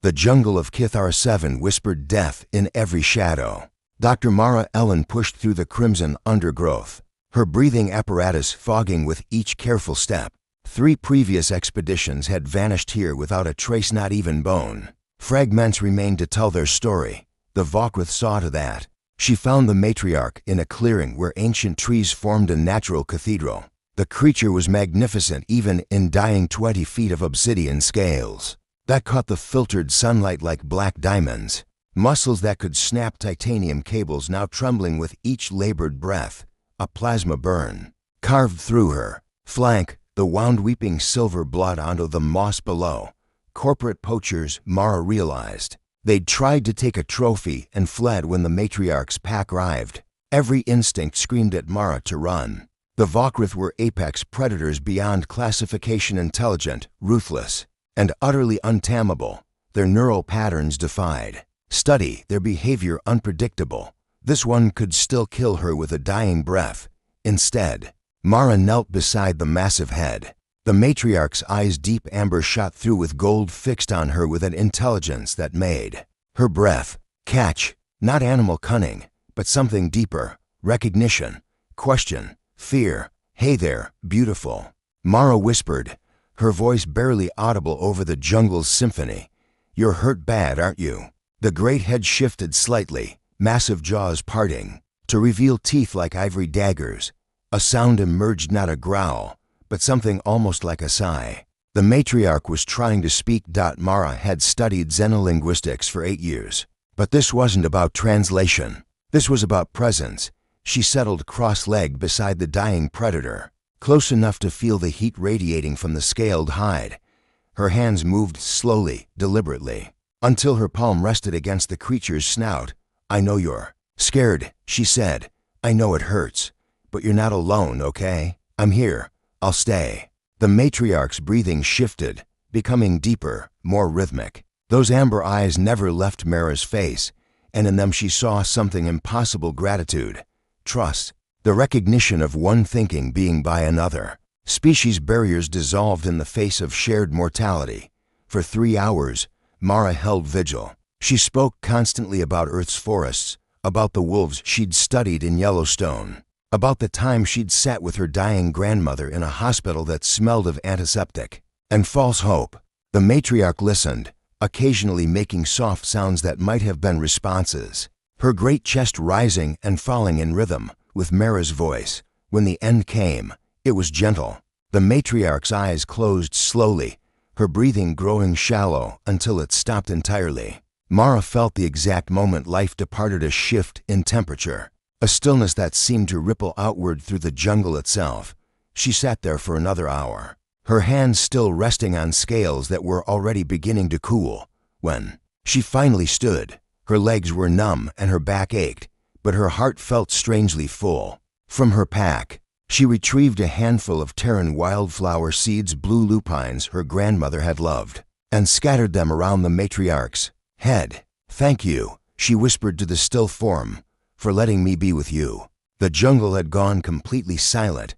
The jungle of Kithar 7 whispered death in every shadow. Dr. Mara Ellen pushed through the crimson undergrowth, her breathing apparatus fogging with each careful step. 3 previous expeditions had vanished here without a trace, not even bone. Fragments remained to tell their story. The Vokrith saw to that. She found the matriarch in a clearing where ancient trees formed a natural cathedral. The creature was magnificent even in dying 20 feet of obsidian scales that caught the filtered sunlight like black diamonds. Muscles that could snap titanium cables now trembling with each labored breath. A plasma burn carved through her flank, the wound weeping silver blood onto the moss below. Corporate poachers, Mara realized. They'd tried to take a trophy and fled when the matriarch's pack arrived. Every instinct screamed at Mara to run. The Vokrith were apex predators beyond classification, intelligent, ruthless, and utterly untamable. Their neural patterns defied study, their behavior unpredictable. This one could still kill her with a dying breath. Instead, Mara knelt beside the massive head. The matriarch's eyes, deep amber shot through with gold, fixed on her with an intelligence that made her breath catch. Not animal cunning, but something deeper. Recognition, question, fear. "Hey there, beautiful," Mara whispered, her voice barely audible over the jungle's symphony. "You're hurt bad, aren't you?" The great head shifted slightly, massive jaws parting, to reveal teeth like ivory daggers. A sound emerged, not a growl, but something almost like a sigh. The matriarch was trying to speak. Mara had studied xenolinguistics for 8 years. But this wasn't about translation. This was about presence. She settled cross-legged beside the dying predator, close enough to feel the heat radiating from the scaled hide. Her hands moved slowly, deliberately, until her palm rested against the creature's snout. "I know you're scared," she said. "I know it hurts. But you're not alone, okay? I'm here. I'll stay." The matriarch's breathing shifted, becoming deeper, more rhythmic. Those amber eyes never left Mara's face, and in them she saw something impossible: gratitude, trust, the recognition of one thinking being by another. Species barriers dissolved in the face of shared mortality. For 3 hours, Mara held vigil. She spoke constantly about Earth's forests, about the wolves she'd studied in Yellowstone, about the time she'd sat with her dying grandmother in a hospital that smelled of antiseptic and false hope. The matriarch listened, occasionally making soft sounds that might have been responses, her great chest rising and falling in rhythm with Mara's voice. When the end came, it was gentle. The matriarch's eyes closed slowly, her breathing growing shallow until it stopped entirely. Mara felt the exact moment life departed, a shift in temperature, a stillness that seemed to ripple outward through the jungle itself. She sat there for another hour, her hands still resting on scales that were already beginning to cool. When she finally stood, her legs were numb and her back ached, but her heart felt strangely full. From her pack, she retrieved a handful of Terran wildflower seeds, blue lupines her grandmother had loved, and scattered them around the matriarch's head. "Thank you," she whispered to the still form, "for letting me be with you." The jungle had gone completely silent.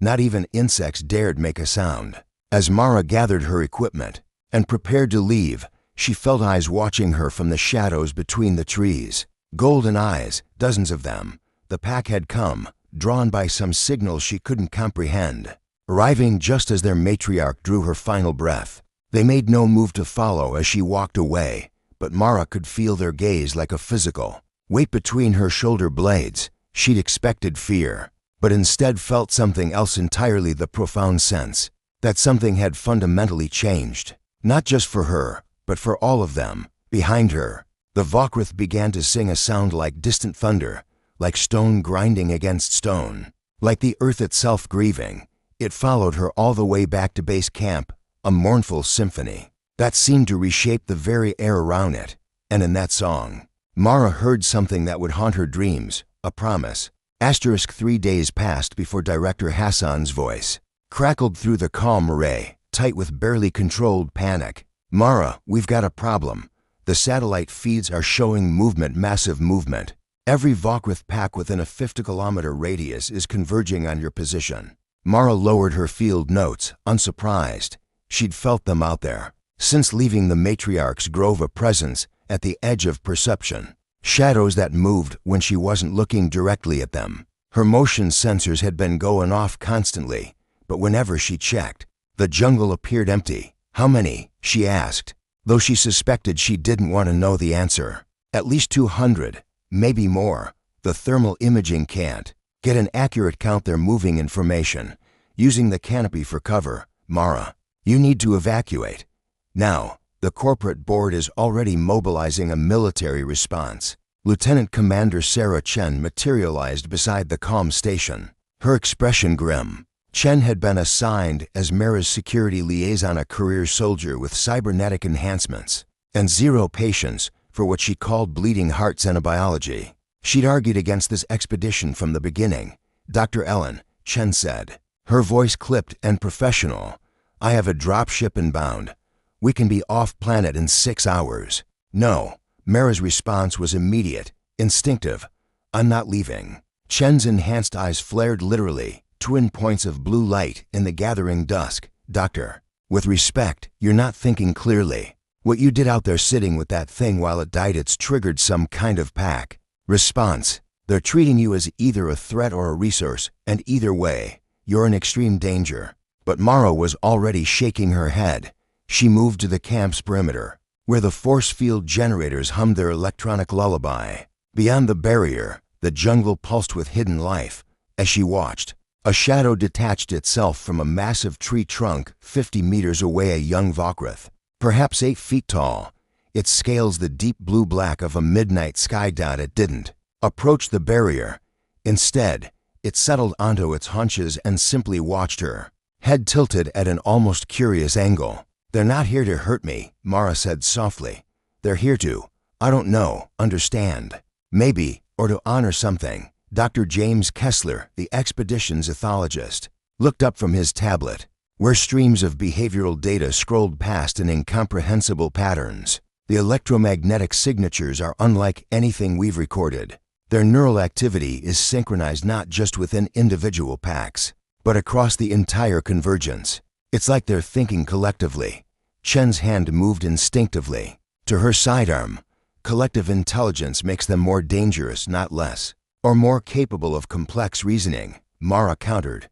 Not even insects dared make a sound. As Mara gathered her equipment and prepared to leave, she felt eyes watching her from the shadows between the trees. Golden eyes, dozens of them. The pack had come, drawn by some signal she couldn't comprehend, arriving just as their matriarch drew her final breath. They made no move to follow as she walked away, but Mara could feel their gaze like a physical weight between her shoulder blades. She'd expected fear, but instead felt something else entirely: the profound sense that something had fundamentally changed, not just for her, but for all of them. Behind her, the Vokrith began to sing a sound like distant thunder, like stone grinding against stone, like the earth itself grieving. It followed her all the way back to base camp, a mournful symphony that seemed to reshape the very air around it. And in that song, Mara heard something that would haunt her dreams, a promise. 3 days passed before Director Hassan's voice crackled through the calm array, tight with barely controlled panic. "Mara, we've got a problem. The satellite feeds are showing movement, massive movement. Every Vokrith pack within a 50-kilometer radius is converging on your position." Mara lowered her field notes, unsurprised. She'd felt them out there. since leaving the matriarch's grove a presence at the edge of perception. Shadows that moved when she wasn't looking directly at them. Her motion sensors had been going off constantly, but whenever she checked, the jungle appeared empty. How many? She asked, though she suspected she didn't want to know the answer. At least 200, maybe more. The thermal imaging can't get an accurate count. They're moving information, using the canopy for cover. Mara, you need to evacuate. Now, the corporate board is already mobilizing a military response. Lieutenant Commander Sarah Chen materialized beside the comm station, her expression grim. Chen had been assigned as Mara's security liaison, a career soldier with cybernetic enhancements and zero patience for what she called bleeding heart xenobiology. She'd argued against this expedition from the beginning. Dr. Ellen, Chen said, her voice clipped and professional. I have a dropship inbound. We can be off-planet in 6 hours. No. Mara's response was immediate, instinctive. I'm not leaving. Chen's enhanced eyes flared literally, twin points of blue light in the gathering dusk. Doctor, with respect, you're not thinking clearly. What you did out there sitting with that thing while it died, it's triggered some kind of pack response. They're treating you as either a threat or a resource, and either way, you're in extreme danger. But Mara was already shaking her head. She moved to the camp's perimeter, where the force field generators hummed their electronic lullaby. Beyond the barrier, the jungle pulsed with hidden life. As she watched, a shadow detached itself from a massive tree trunk 50 meters away. A young Vokrith, perhaps 8 feet tall, its scales the deep blue-black of a midnight sky dot. It didn't approach the barrier. Instead, it settled onto its haunches and simply watched her, head tilted at an almost curious angle. They're not here to hurt me, Mara said softly. They're here to, I don't know, understand. Maybe, or to honor something. Dr. James Kessler, the expedition's ethologist, looked up from his tablet, where streams of behavioral data scrolled past in incomprehensible patterns. The electromagnetic signatures are unlike anything we've recorded. Their neural activity is synchronized not just within individual packs, but across the entire convergence. It's like they're thinking collectively. Chen's hand moved instinctively to her sidearm. Collective intelligence makes them more dangerous, not less, or more capable of complex reasoning, Mara countered.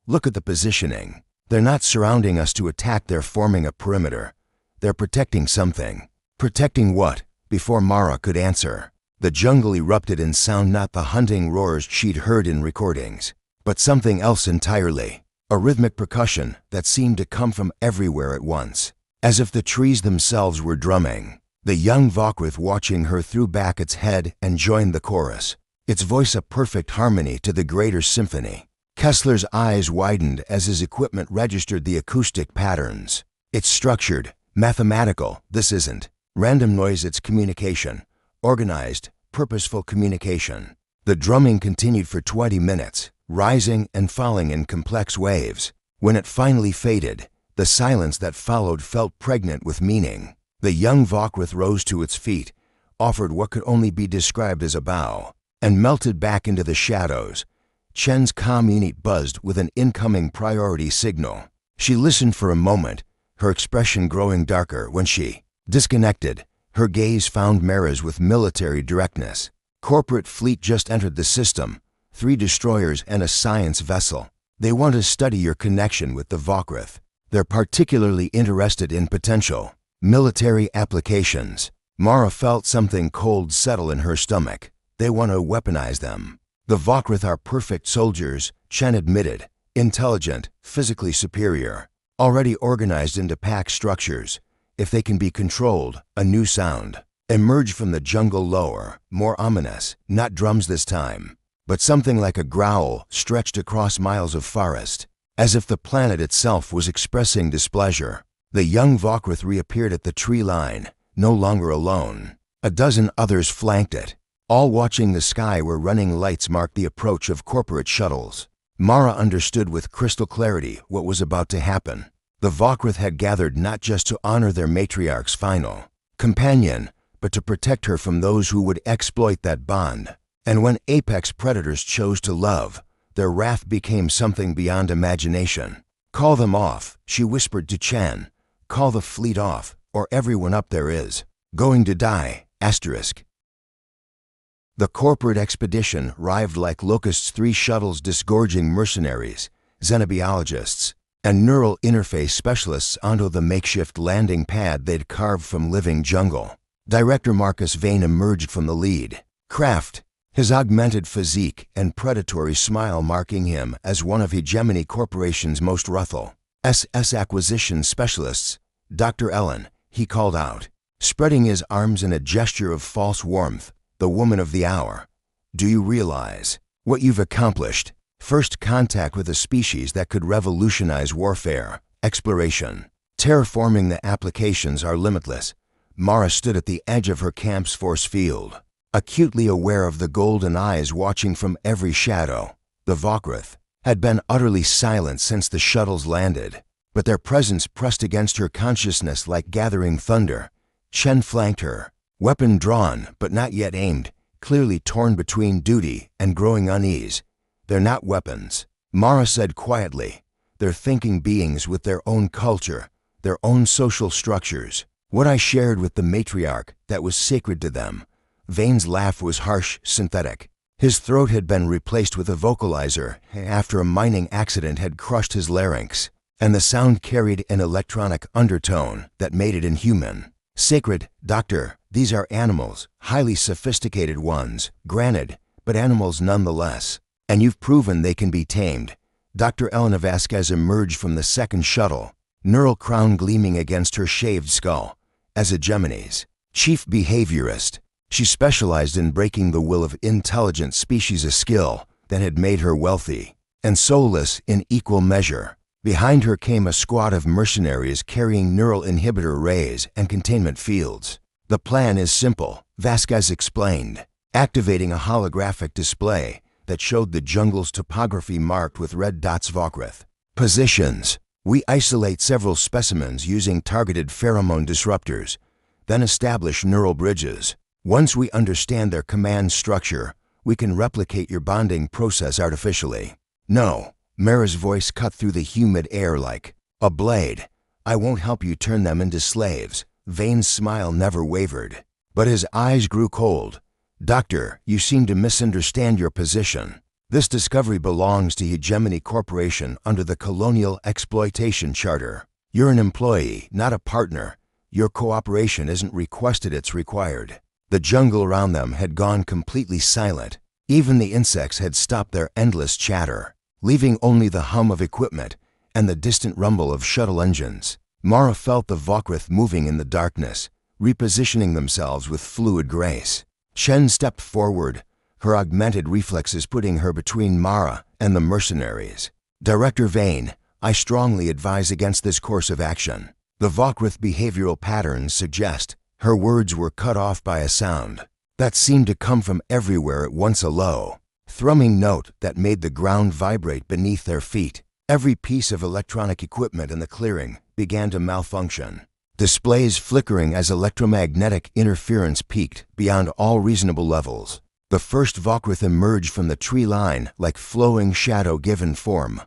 Look at the positioning. They're not surrounding us to attack, they're forming a perimeter. They're protecting something. Protecting what? Before Mara could answer, the jungle erupted in sound, not the hunting roars she'd heard in recordings, but something else entirely. A rhythmic percussion that seemed to come from everywhere at once, as if the trees themselves were drumming. The young Vokrith watching her threw back its head and joined the chorus, its voice a perfect harmony to the greater symphony. Kessler's eyes widened as his equipment registered the acoustic patterns. It's structured, mathematical. This isn't random noise, it's communication. Organized, purposeful communication. The drumming continued for 20 minutes, rising and falling in complex waves. When it finally faded, the silence that followed felt pregnant with meaning. The young Vokrith rose to its feet, offered what could only be described as a bow, and melted back into the shadows. Chen's comm unit buzzed with an incoming priority signal. She listened for a moment, her expression growing darker. When she disconnected, her gaze found Mara's with military directness. Corporate fleet just entered the system, 3 destroyers and a science vessel. They want to study your connection with the Vokrith. They're particularly interested in potential military applications. Mara felt something cold settle in her stomach. They want to weaponize them. The Vokrith are perfect soldiers, Chen admitted. Intelligent, physically superior, already organized into pack structures. If they can be controlled, a new sound emerged from the jungle, lower, more ominous. Not drums this time, but something like a growl stretched across miles of forest, as if the planet itself was expressing displeasure. The young Vokrith reappeared at the tree line, no longer alone. A dozen others flanked it, all watching the sky where running lights marked the approach of corporate shuttles. Mara understood with crystal clarity what was about to happen. The Vokrith had gathered not just to honor their matriarch's final companion, but to protect her from those who would exploit that bond. And when apex predators chose to love, their wrath became something beyond imagination. Call them off, she whispered to Chen. Call the fleet off, or everyone up there is going to die. Asterisk. The corporate expedition arrived like locusts, 3 shuttles disgorging mercenaries, xenobiologists, and neural interface specialists onto the makeshift landing pad they'd carved from living jungle. Director Marcus Vane emerged from the lead craft, his augmented physique and predatory smile marking him as one of Hegemony Corporation's most ruthless SS acquisition specialists. Dr. Ellen, he called out, spreading his arms in a gesture of false warmth, the woman of the hour. Do you realize what you've accomplished? First contact with a species that could revolutionize warfare, exploration. Terraforming the applications are limitless. Mara stood at the edge of her camp's force field, acutely aware of the golden eyes watching from every shadow. The Vokrith had been utterly silent since the shuttles landed, but their presence pressed against her consciousness like gathering thunder. Shen flanked her, weapon drawn but not yet aimed, clearly torn between duty and growing unease. They're not weapons, Mara said quietly. They're thinking beings with their own culture, their own social structures. What I shared with the matriarch that was sacred to them. Vane's laugh was harsh, synthetic. His throat had been replaced with a vocalizer after a mining accident had crushed his larynx, and the sound carried an electronic undertone that made it inhuman. Sacred, Doctor, these are animals, highly sophisticated ones, granted, but animals nonetheless. And you've proven they can be tamed. Dr. Elena Vasquez emerged from the second shuttle, neural crown gleaming against her shaved skull. As Hegemony's chief behaviorist, she specialized in breaking the will of intelligent species, a skill that had made her wealthy and soulless in equal measure. Behind her came a squad of mercenaries carrying neural inhibitor arrays and containment fields. The plan is simple, Vasquez explained, activating a holographic display that showed the jungle's topography marked with red dots. Vokrith positions. We isolate several specimens using targeted pheromone disruptors, then establish neural bridges. Once we understand their command structure, we can replicate your bonding process artificially. No, Mara's voice cut through the humid air like a blade. I won't help you turn them into slaves. Vane's smile never wavered, but his eyes grew cold. Doctor, you seem to misunderstand your position. This discovery belongs to Hegemony Corporation under the Colonial Exploitation Charter. You're an employee, not a partner. Your cooperation isn't requested, it's required. The jungle around them had gone completely silent. Even the insects had stopped their endless chatter, leaving only the hum of equipment and the distant rumble of shuttle engines. Mara felt the Vokrith moving in the darkness, repositioning themselves with fluid grace. Shen stepped forward, her augmented reflexes putting her between Mara and the mercenaries. Director Vane, I strongly advise against this course of action. The Vokrith behavioral patterns suggest. Her words were cut off by a sound that seemed to come from everywhere at once, a low, thrumming note that made the ground vibrate beneath their feet. Every piece of electronic equipment in the clearing began to malfunction, displays flickering as electromagnetic interference peaked beyond all reasonable levels. The first Vokrith emerged from the tree line like flowing shadow given form.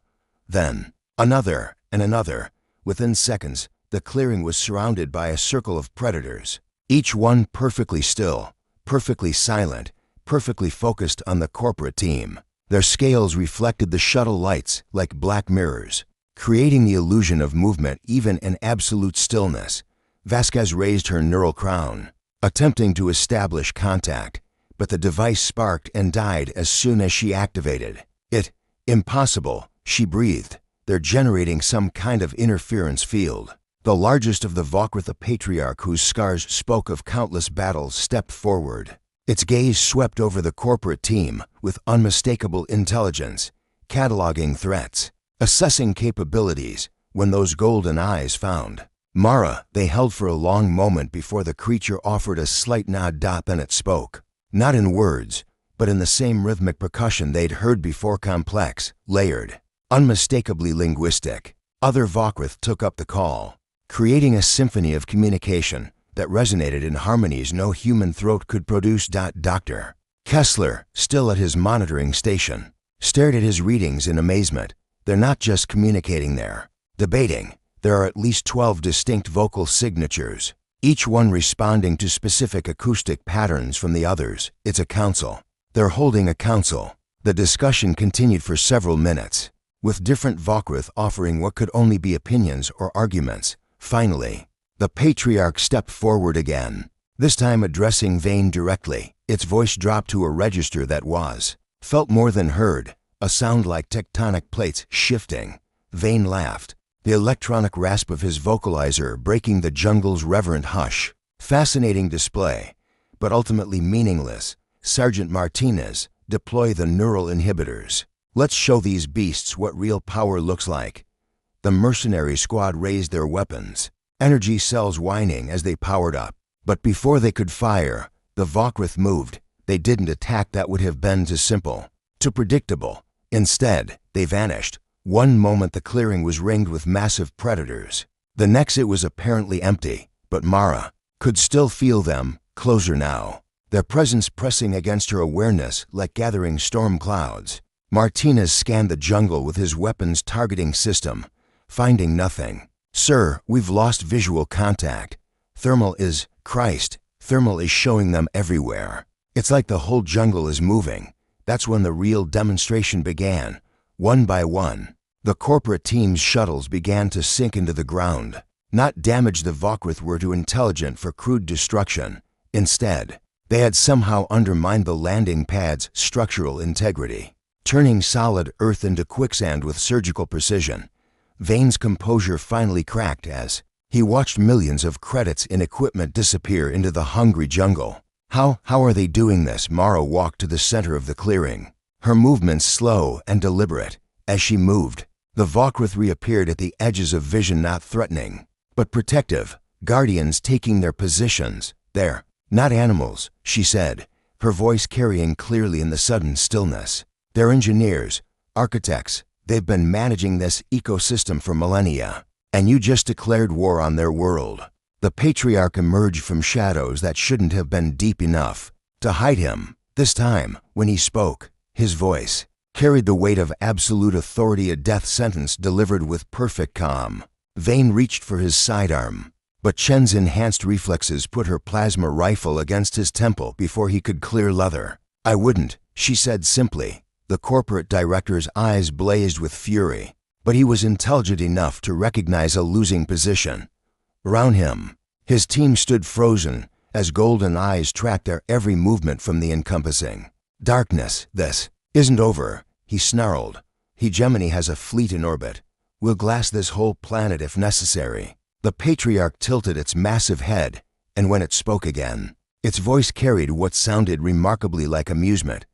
Then, another and another. Within seconds, the clearing was surrounded by a circle of predators, each one perfectly still, perfectly silent, perfectly focused on the corporate team. Their scales reflected the shuttle lights like black mirrors, creating the illusion of movement even in absolute stillness. Vasquez raised her neural crown, attempting to establish contact, but the device sparked and died as soon as she activated it. Impossible, she breathed. They're generating some kind of interference field. The largest of the Vokrith, a patriarch whose scars spoke of countless battles, stepped forward. Its gaze swept over the corporate team with unmistakable intelligence, cataloging threats, assessing capabilities. When those golden eyes found Mara, they held for a long moment before the creature offered a slight nod. Then it spoke, not in words, but in the same rhythmic percussion they'd heard before, complex, layered, unmistakably linguistic. Other Vokrith took up the call, creating a symphony of communication that resonated in harmonies no human throat could produce. Dr. Kessler, still at his monitoring station, stared at his readings in amazement. They're not just communicating, they're debating. There are at least 12 distinct vocal signatures, each one responding to specific acoustic patterns from the others. It's a council. They're holding a council. The discussion continued for several minutes, with different Vokrith offering what could only be opinions or arguments. Finally, the patriarch stepped forward again, this time addressing Vane directly. Its voice dropped to a register that felt more than heard, a sound like tectonic plates shifting. Vane laughed, the electronic rasp of his vocalizer breaking the jungle's reverent hush. Fascinating display, but ultimately meaningless. Sergeant Martinez, deploy the neural inhibitors. Let's show these beasts what real power looks like. The mercenary squad raised their weapons, energy cells whining as they powered up. But before they could fire, the Vokrith moved. They didn't attack. That would have been too simple, too predictable. Instead, they vanished. One moment the clearing was ringed with massive predators. The next it was apparently empty, but Mara could still feel them, closer now, their presence pressing against her awareness like gathering storm clouds. Martinez scanned the jungle with his weapons targeting system, finding nothing. Sir, we've lost visual contact. Thermal is showing them everywhere. It's like the whole jungle is moving. That's when the real demonstration began. One by one, the corporate team's shuttles began to sink into the ground. Not damage. The Vokrith were too intelligent for crude destruction. Instead, they had somehow undermined the landing pad's structural integrity, turning solid earth into quicksand with surgical precision. Vane's composure finally cracked as he watched millions of credits in equipment disappear into the hungry jungle. How are they doing this? Mara walked to the center of the clearing, her movements slow and deliberate. As she moved, the Vokrith reappeared at the edges of vision, not threatening, but protective, guardians taking their positions. They're not animals, she said, her voice carrying clearly in the sudden stillness. They're engineers, architects. They've been managing this ecosystem for millennia, and you just declared war on their world. The patriarch emerged from shadows that shouldn't have been deep enough to hide him. This time, when he spoke, his voice carried the weight of absolute authority, a death sentence delivered with perfect calm. Vane reached for his sidearm, but Chen's enhanced reflexes put her plasma rifle against his temple before he could clear leather. I wouldn't, she said simply. The corporate director's eyes blazed with fury, but he was intelligent enough to recognize a losing position. Around him, his team stood frozen as golden eyes tracked their every movement from the encompassing darkness. This isn't over, he snarled. Hegemony has a fleet in orbit. We'll glass this whole planet if necessary. The patriarch tilted its massive head, and when it spoke again, its voice carried what sounded remarkably like amusement.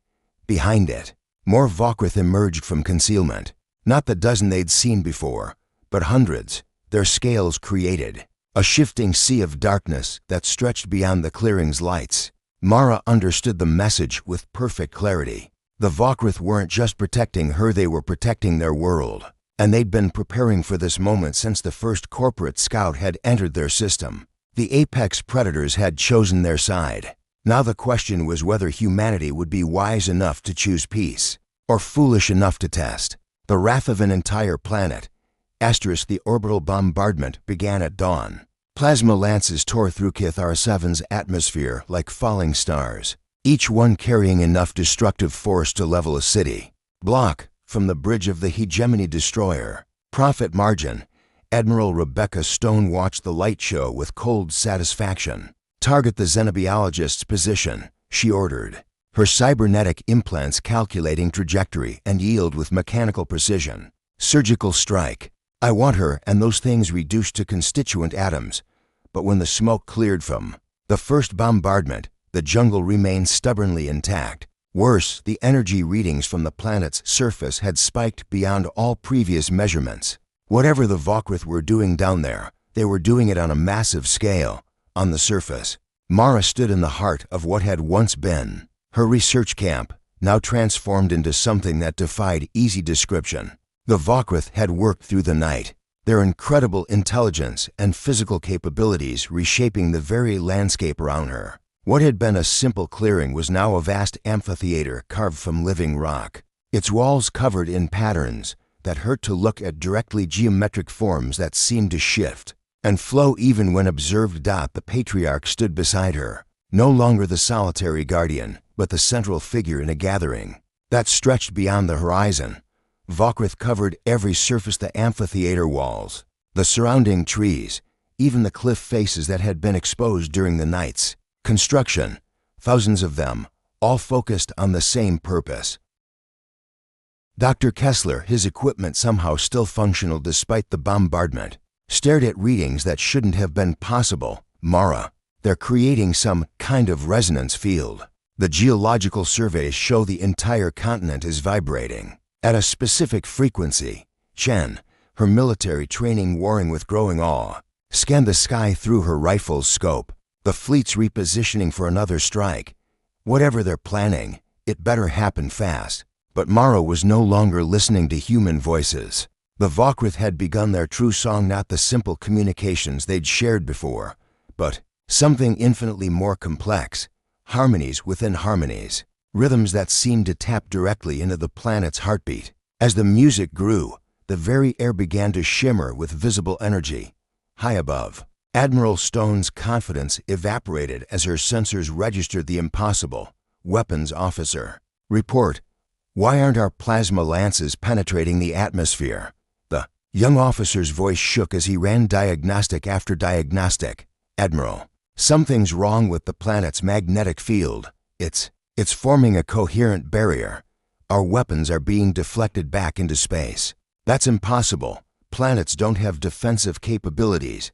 Behind it, more Vokrith emerged from concealment. Not the dozen they'd seen before, but hundreds. Their scales created a shifting sea of darkness that stretched beyond the clearing's lights. Mara understood the message with perfect clarity. The Vokrith weren't just protecting her, they were protecting their world. And they'd been preparing for this moment since the first corporate scout had entered their system. The apex predators had chosen their side. Now the question was whether humanity would be wise enough to choose peace, or foolish enough to test the wrath of an entire planet. The orbital bombardment began at dawn. Plasma lances tore through Kithar 7's atmosphere like falling stars, each one carrying enough destructive force to level a city block from the bridge of the Hegemony destroyer. Profit margin. Admiral Rebecca Stone watched the light show with cold satisfaction. Target the xenobiologist's position, she ordered, her cybernetic implants calculating trajectory and yield with mechanical precision. Surgical strike. I want her and those things reduced to constituent atoms. But when the smoke cleared from the first bombardment, the jungle remained stubbornly intact. Worse, the energy readings from the planet's surface had spiked beyond all previous measurements. Whatever the Vokrith were doing down there, they were doing it on a massive scale. On the surface, Mara stood in the heart of what had once been her research camp, now transformed into something that defied easy description. The Vokrith had worked through the night, their incredible intelligence and physical capabilities reshaping the very landscape around her. What had been a simple clearing was now a vast amphitheater carved from living rock, its walls covered in patterns that hurt to look at, directly geometric forms that seemed to shift and flow even when observed. The patriarch stood beside her, no longer the solitary guardian, but the central figure in a gathering that stretched beyond the horizon. Vokrith covered every surface: the amphitheater walls, the surrounding trees, even the cliff faces that had been exposed during the night's construction. Thousands of them, all focused on the same purpose. Dr. Kessler, his equipment somehow still functional despite the bombardment, stared at readings that shouldn't have been possible. Mara, they're creating some kind of resonance field. The geological surveys show the entire continent is vibrating at a specific frequency. Chen, her military training warring with growing awe, scanned the sky through her rifle's scope. The fleet's repositioning for another strike. Whatever they're planning, it better happen fast. But Mara was no longer listening to human voices. The Vokrith had begun their true song, not the simple communications they'd shared before, but something infinitely more complex. Harmonies within harmonies, rhythms that seemed to tap directly into the planet's heartbeat. As the music grew, the very air began to shimmer with visible energy. High above, Admiral Stone's confidence evaporated as her sensors registered the impossible. Weapons officer, report. Why aren't our plasma lances penetrating the atmosphere? The young officer's voice shook as he ran diagnostic after diagnostic. Admiral, something's wrong with the planet's magnetic field. It's forming a coherent barrier. Our weapons are being deflected back into space. That's impossible. Planets don't have defensive capabilities.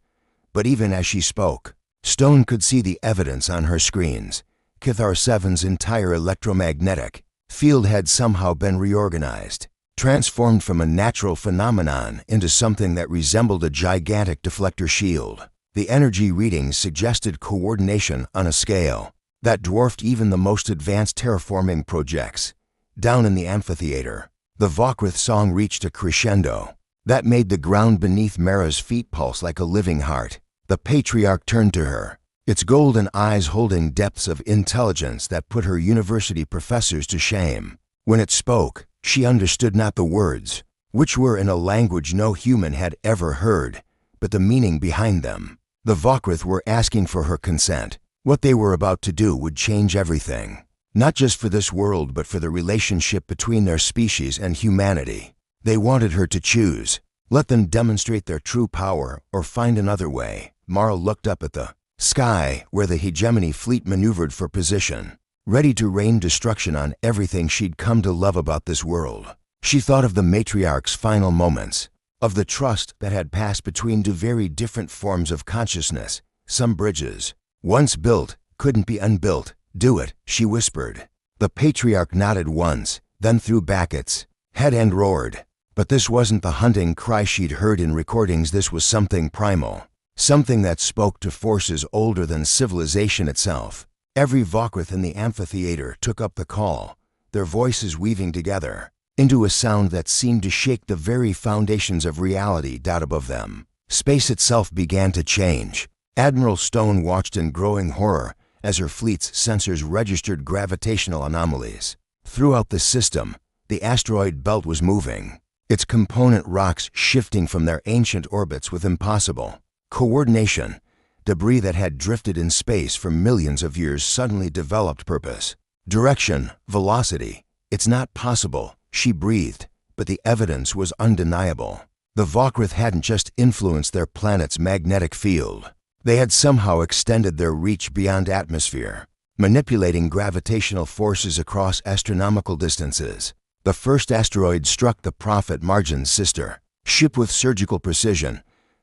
But even as she spoke, Stone could see the evidence on her screens. Kithar 7's entire electromagnetic field had somehow been reorganized, transformed from a natural phenomenon into something that resembled a gigantic deflector shield. The energy readings suggested coordination on a scale that dwarfed even the most advanced terraforming projects. Down in the amphitheater, the Vokrith song reached a crescendo that made the ground beneath Mara's feet pulse like a living heart. The patriarch turned to her, its golden eyes holding depths of intelligence that put her university professors to shame. When it spoke, she understood not the words, which were in a language no human had ever heard, but the meaning behind them. The Vokrith were asking for her consent. What they were about to do would change everything, not just for this world but for the relationship between their species and humanity. They wanted her to choose. Let them demonstrate their true power or find another way. Mara looked up at the sky where the hegemony fleet maneuvered for position, ready to rain destruction on everything she'd come to love about this world. She thought of the matriarch's final moments, of the trust that had passed between two very different forms of consciousness. Some bridges, once built, couldn't be unbuilt. Do it, she whispered. The patriarch nodded once, then threw back its head and roared. But this wasn't the hunting cry she'd heard in recordings. This was something primal, something that spoke to forces older than civilization itself. Every Vokrith in the amphitheater took up the call, their voices weaving together into a sound that seemed to shake the very foundations of reality. Above them, space itself began to change. Admiral Stone watched in growing horror as her fleet's sensors registered gravitational anomalies. Throughout the system, the asteroid belt was moving, its component rocks shifting from their ancient orbits with impossible coordination. Debris that had drifted in space for millions of years suddenly developed purpose, direction, velocity. It's not possible, she breathed, but the evidence was undeniable. The Vokrith hadn't just influenced their planet's magnetic field. They had somehow extended their reach beyond atmosphere, manipulating gravitational forces across astronomical distances. The first asteroid struck the Prophet Margin's sister ship with surgical precision,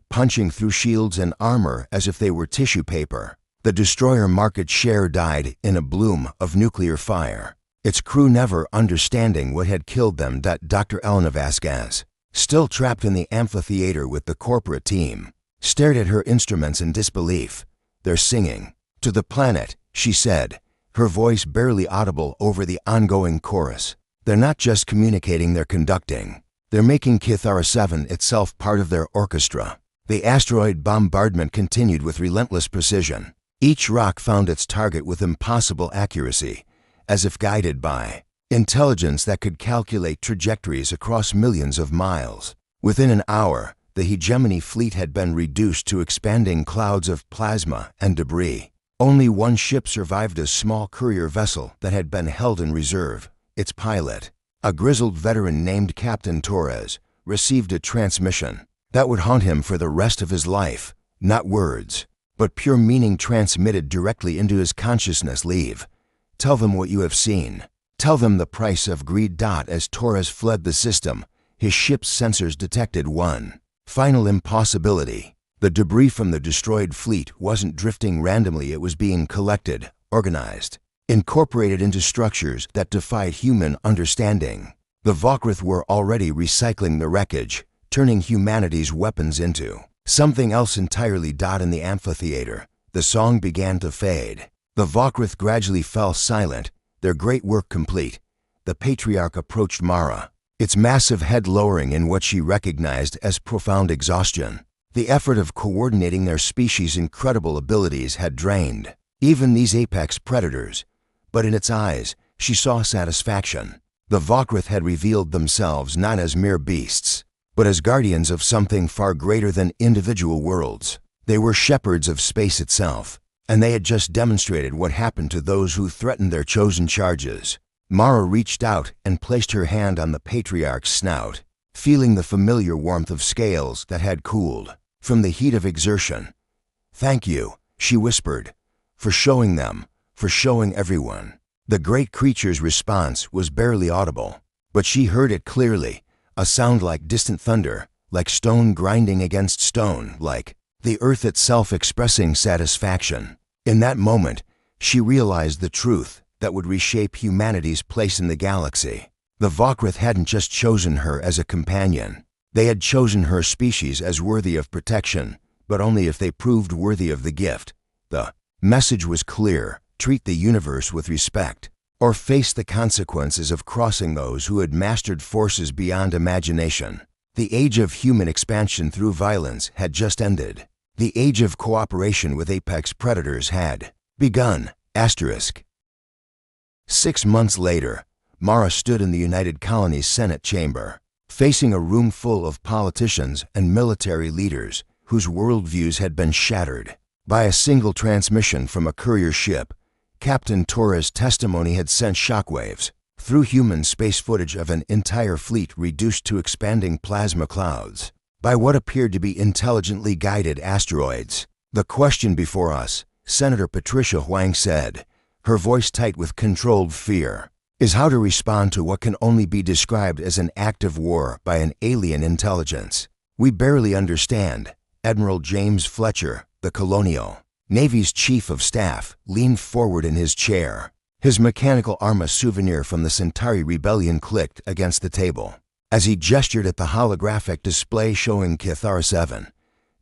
punching through shields and armor as if they were tissue paper. The destroyer market share died in a bloom of nuclear fire, its crew never understanding what had killed them. Dr. Elena Vasquez, still trapped in the amphitheater with the corporate team, stared at her instruments in disbelief. They're singing to the planet, she said, her voice barely audible over the ongoing chorus. They're not just communicating, they're conducting. They're making Kithara 7 itself part of their orchestra. The asteroid bombardment continued with relentless precision. Each rock found its target with impossible accuracy, as if guided by Intelligence that could calculate trajectories across millions of miles. Within an hour, the hegemony fleet had been reduced to expanding clouds of plasma and debris. Only one ship survived, a small courier vessel that had been held in reserve. Its pilot, a grizzled veteran named Captain Torres, received a transmission that would haunt him for the rest of his life. Not words, but pure meaning transmitted directly into his consciousness. Leave. Tell them what you have seen. Tell them the price of greed. As Torres fled the system, his ship's sensors detected one final impossibility. The debris from the destroyed fleet wasn't drifting randomly, it was being collected, organized, incorporated into structures that defied human understanding. The Vokrith were already recycling the wreckage, turning humanity's weapons into something else entirely. In the amphitheater, the song began to fade. The Vokrith gradually fell silent, their great work complete. The Patriarch approached Mara, its massive head lowering in what she recognized as profound exhaustion. The effort of coordinating their species' incredible abilities had drained even these apex predators. But in its eyes, she saw satisfaction. The Vokrith had revealed themselves not as mere beasts, but as guardians of something far greater than individual worlds. They were shepherds of space itself, and they had just demonstrated what happened to those who threatened their chosen charges. Mara reached out and placed her hand on the Patriarch's snout, feeling the familiar warmth of scales that had cooled from the heat of exertion. "Thank you," she whispered, "for showing them, for showing everyone." The great creature's response was barely audible, but she heard it clearly, a sound like distant thunder, like stone grinding against stone, like the earth itself expressing satisfaction. In that moment, she realized the truth that would reshape humanity's place in the galaxy. The Vokrith hadn't just chosen her as a companion. They had chosen her species as worthy of protection, but only if they proved worthy of the gift. The message was clear: treat the universe with respect, or face the consequences of crossing those who had mastered forces beyond imagination. The age of human expansion through violence had just ended. The age of cooperation with apex predators had begun. 6 months later, Mara stood in the United Colonies Senate chamber, facing a room full of politicians and military leaders whose worldviews had been shattered by a single transmission from a courier ship. Captain Torres' testimony had sent shockwaves through human space footage of an entire fleet reduced to expanding plasma clouds by what appeared to be intelligently guided asteroids. "The question before us," Senator Patricia Huang said, her voice tight with controlled fear, "is how to respond to what can only be described as an act of war by an alien intelligence we barely understand." Admiral James Fletcher, the Colonial Navy's Chief of Staff, leaned forward in his chair. His mechanical arm, a souvenir from the Centauri Rebellion, clicked against the table as he gestured at the holographic display showing Kithara 7.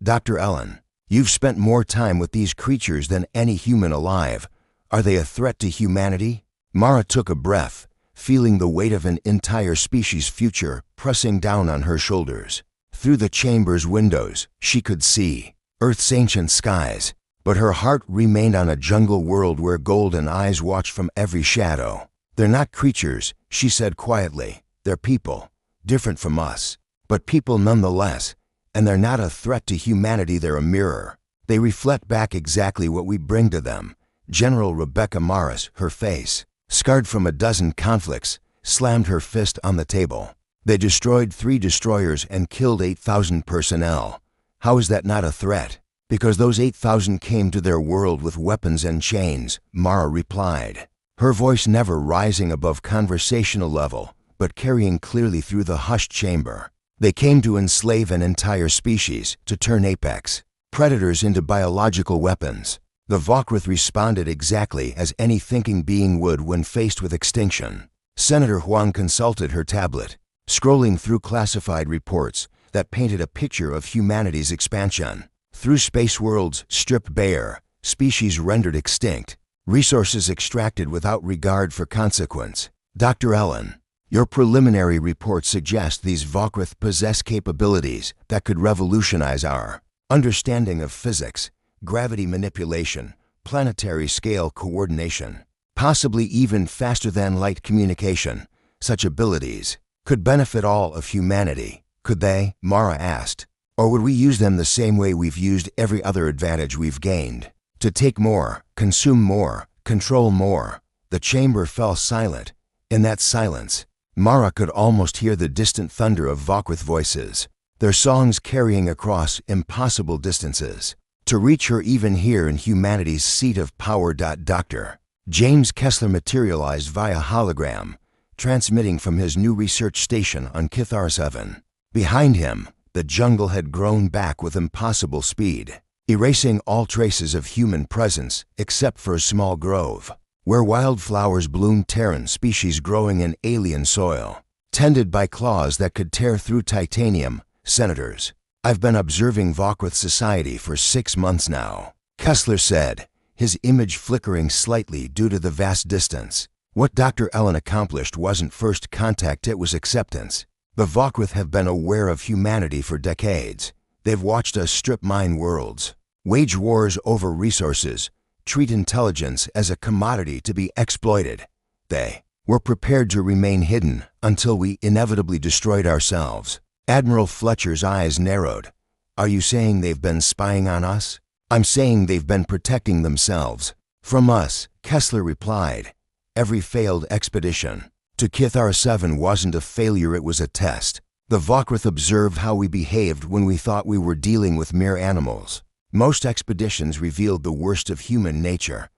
"Dr. Ellen, you've spent more time with these creatures than any human alive. Are they a threat to humanity?" Mara took a breath, feeling the weight of an entire species' future pressing down on her shoulders. Through the chamber's windows, she could see Earth's ancient skies, but her heart remained on a jungle world where golden eyes watched from every shadow. "They're not creatures," she said quietly. "They're people, different from us, but people nonetheless, and they're not a threat to humanity. They're a mirror. They reflect back exactly what we bring to them." General Rebecca Morris, her face scarred from a dozen conflicts, slammed her fist on the table. "They destroyed 3 destroyers and killed 8,000 personnel. How is that not a threat?" "Because those 8,000 came to their world with weapons and chains," Mara replied, her voice never rising above conversational level, but carrying clearly through the hushed chamber. "They came to enslave an entire species, to turn apex predators into biological weapons." The Vokrith responded exactly as any thinking being would when faced with extinction. Senator Huang consulted her tablet, scrolling through classified reports that painted a picture of humanity's expansion. Through space worlds stripped bare, species rendered extinct, resources extracted without regard for consequence. "Dr. Ellen, your preliminary report suggests these Vokrith possess capabilities that could revolutionize our understanding of physics, gravity manipulation, planetary scale coordination." possibly even faster than light communication. Such abilities could benefit all of humanity, could they? Mara asked. Or would we use them the same way we've used every other advantage we've gained? To take more, consume more, control more. The chamber fell silent. In that silence, Mara could almost hear the distant thunder of Vokwith voices, their songs carrying across impossible distances. To reach her even here in humanity's seat of power. Dr. James Kessler materialized via hologram, transmitting from his new research station on Kithar 7. Behind him, the jungle had grown back with impossible speed, erasing all traces of human presence except for a small grove, where wildflowers bloomed. Terran species growing in alien soil, tended by claws that could tear through titanium. Senators, I've been observing Vokwith society for 6 months now, Kessler said, his image flickering slightly due to the vast distance. What Dr. Ellen accomplished wasn't first contact, it was acceptance. The Vokwith have been aware of humanity for decades. They've watched us strip mine worlds, wage wars over resources, treat intelligence as a commodity to be exploited. They were prepared to remain hidden until we inevitably destroyed ourselves. Admiral Fletcher's eyes narrowed. Are you saying they've been spying on us? I'm saying they've been protecting themselves from us, Kessler replied. Every failed expedition to Kithar 7 wasn't a failure, it was a test. The Vokwith observed how we behaved when we thought we were dealing with mere animals. Most expeditions revealed the worst of human nature.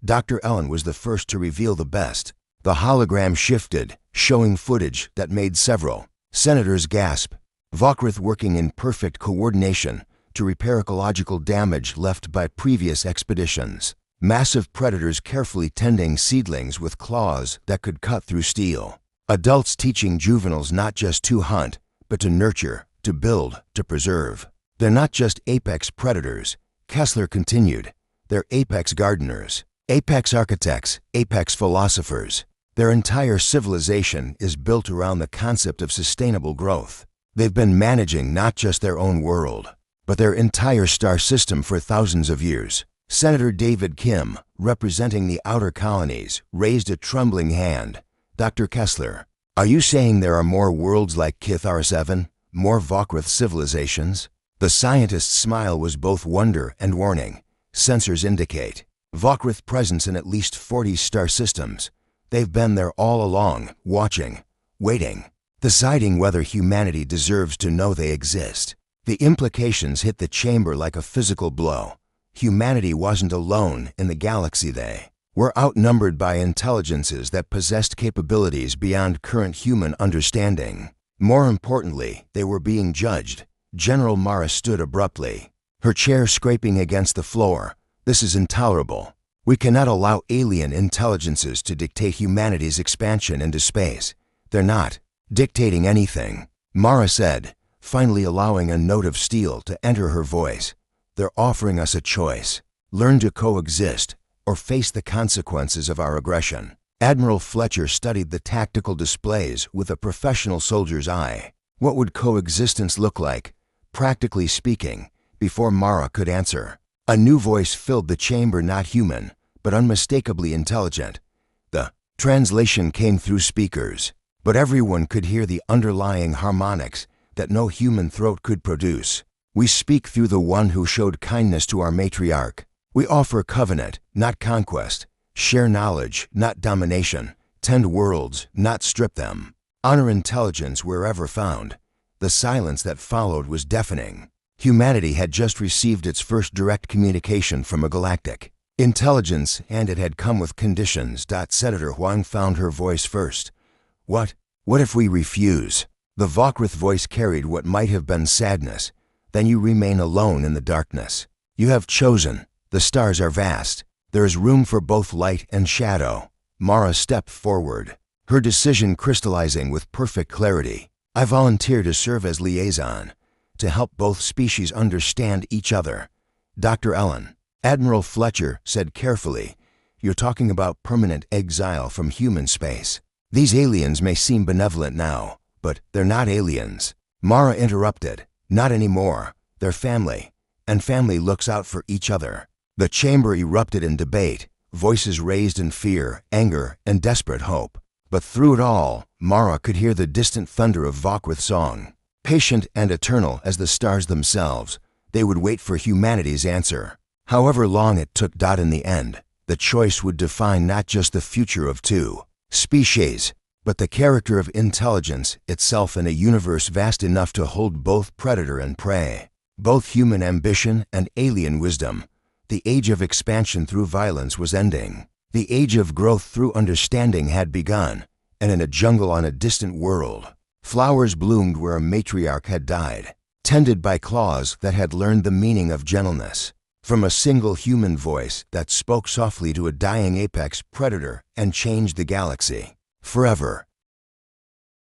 Dr. Ellen was the first to reveal the best. The hologram shifted, showing footage that made several senators gasp. Vokwith working in perfect coordination to repair ecological damage left by previous expeditions. Massive predators carefully tending seedlings with claws that could cut through steel. Adults teaching juveniles not just to hunt, but to nurture, to build, to preserve. They're not just apex predators, Kessler continued. They're apex gardeners, apex architects, apex philosophers. Their entire civilization is built around the concept of sustainable growth. They've been managing not just their own world, but their entire star system for thousands of years. Senator David Kim, representing the outer colonies, raised a trembling hand. Dr. Kessler, are you saying there are more worlds like Kithar 7? More Vokwith civilizations? The scientist's smile was both wonder and warning. Sensors indicate Vokwith presence in at least 40 star systems. They've been there all along, watching, waiting, deciding whether humanity deserves to know they exist. The implications hit the chamber like a physical blow. Humanity wasn't alone in the galaxy. They were outnumbered by intelligences that possessed capabilities beyond current human understanding. More importantly, they were being judged. General Mara stood abruptly, her chair scraping against the floor. This is intolerable. We cannot allow alien intelligences to dictate humanity's expansion into space. They're not dictating anything, Mara said, finally allowing a note of steel to enter her voice. They're offering us a choice. Learn to coexist or face the consequences of our aggression. Admiral Fletcher studied the tactical displays with a professional soldier's eye. What would coexistence look like, practically speaking, before Mara could answer? A new voice filled the chamber, not human, but unmistakably intelligent. The translation came through speakers, but everyone could hear the underlying harmonics that no human throat could produce. We speak through the one who showed kindness to our matriarch. We offer covenant, not conquest. Share knowledge, not domination. Tend worlds, not strip them. Honor intelligence wherever found. The silence that followed was deafening. Humanity had just received its first direct communication from a galactic intelligence, and it had come with conditions. Senator Huang found her voice first. What if we refuse? The Vokwith voice carried what might have been sadness. Then you remain alone in the darkness. You have chosen. The stars are vast. There is room for both light and shadow. Mara stepped forward, her decision crystallizing with perfect clarity. I volunteer to serve as liaison, to help both species understand each other. Dr. Ellen, Admiral Fletcher said carefully, you're talking about permanent exile from human space. These aliens may seem benevolent now, but they're not aliens. Mara interrupted. Not anymore. They're family, and family looks out for each other. The chamber erupted in debate. voices raised in fear, anger, and desperate hope. But through it all, Mara could hear the distant thunder of Vokwath's song. Patient and eternal as the stars themselves, they would wait for humanity's answer. However long it took. In the end, the choice would define not just the future of two species, but the character of intelligence itself in a universe vast enough to hold both predator and prey, both human ambition and alien wisdom. The age of expansion through violence was ending. The age of growth through understanding had begun, and in a jungle on a distant world, flowers bloomed where a matriarch had died, tended by claws that had learned the meaning of gentleness. From a single human voice that spoke softly to a dying apex predator and changed the galaxy forever.